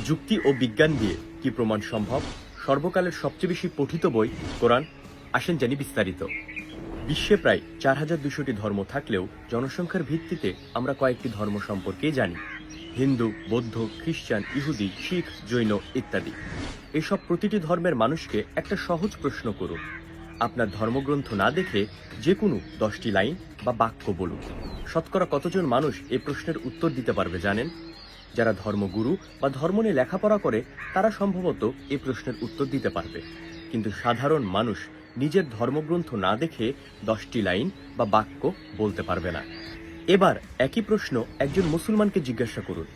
যুক্তি ও বিজ্ঞান দিয়ে কি প্রমাণ সম্ভব? সর্বকালের সবচেয়ে বেশি পঠিত বই কোরআন। আসেন জানি বিস্তারিত। বিশ্বে প্রায় 4200টি ধর্ম থাকলেও জনসংখ্যার ভিত্তিতে আমরা কয়েকটি ধর্ম সম্পর্কে জানি: হিন্দু, বৌদ্ধ, খ্রিস্টান, ইহুদি, শিখ, জৈন ইত্যাদি। এসব প্রতিটি ধর্মের মানুষকে একটা সহজ প্রশ্ন করুন। আপনার ধর্মগ্রন্থ না দেখে যে কোনো 10টি লাইন বা বাক্য বলুন। শতকরা কতজন মানুষ এই প্রশ্নের উত্তর দিতে পারবে জানেন? যারা ধর্মগুরু বা ধর্ম নিয়ে লেখাপড়া করে তারা সম্ভবত এই প্রশ্নের উত্তর দিতে পারবে, কিন্তু সাধারণ মানুষ নিজের ধর্মগ্রন্থ না দেখে 10টি লাইন বা বাক্য বলতে পারবে না। এবার একই প্রশ্ন একজন মুসলমানকে জিজ্ঞাসা করুন।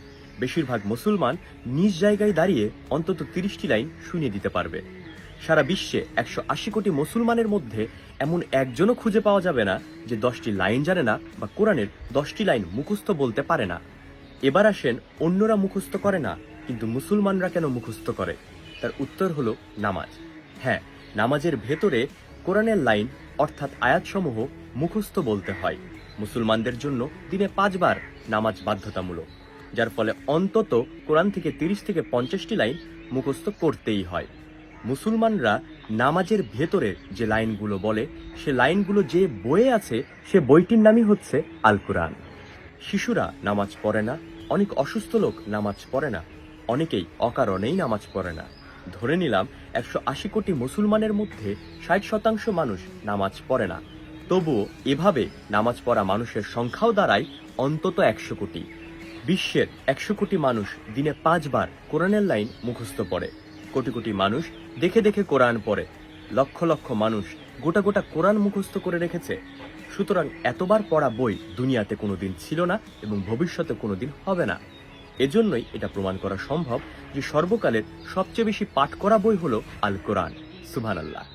বেশিরভাগ মুসলমান নিজ জায়গায় দাঁড়িয়ে অন্তত 30টি লাইন শুনিয়ে দিতে পারবে। সারা বিশ্বে 180 কোটি মুসলমানের মধ্যে এমন একজনও খুঁজে পাওয়া যাবে না যে 10টি লাইন জানে না বা কোরআনের 10টি লাইন মুখস্থ বলতে পারে না। এবার আসেন, অন্যরা মুখস্থ করে না কিন্তু মুসলমানরা কেন মুখস্থ করে? তার উত্তর হলো নামাজ। হ্যাঁ, নামাজের ভেতরে কোরআনের লাইন অর্থাৎ আয়াতসমূহ মুখস্থ বলতে হয়। মুসলমানদের জন্য দিনে 5 বার নামাজ বাধ্যতামূলক, যার ফলে অন্তত কোরআন থেকে 30 থেকে 50টি লাইন মুখস্থ করতেই হয়। মুসলমানরা নামাজের ভেতরে যে লাইনগুলো বলে সে লাইনগুলো যে বইয়ে আছে সে বইটির নামই হচ্ছে আল কোরআন। শিশুরা নামাজ পড়ে না, অনেক অসুস্থ লোক নামাজ পড়ে না, অনেকেই অকারণেই নামাজ পড়ে না। ধরে নিলাম 180 কোটি মুসলমানের মধ্যে 60% মানুষ নামাজ পড়ে না, তবুও এভাবে নামাজ পড়া মানুষের সংখ্যাও দাঁড়ায় অন্তত 100 কোটি। বিশ্বের 100 কোটি মানুষ দিনে 5 বার কোরআনের লাইন মুখস্থ পড়ে। কোটি কোটি মানুষ দেখে দেখে কোরআন পড়ে। লক্ষ লক্ষ মানুষ গোটা গোটা কোরআন মুখস্থ করে রেখেছে। সুতরাং এতবার পড়া বই দুনিয়াতে কোনোদিন ছিল না এবং ভবিষ্যতে কোনোদিন হবে না। এজন্যই এটা প্রমাণ করা সম্ভব যে সর্বকালের সবচেয়ে বেশি পাঠ করা বই হলো আল কোরআন। সুবহানাল্লাহ।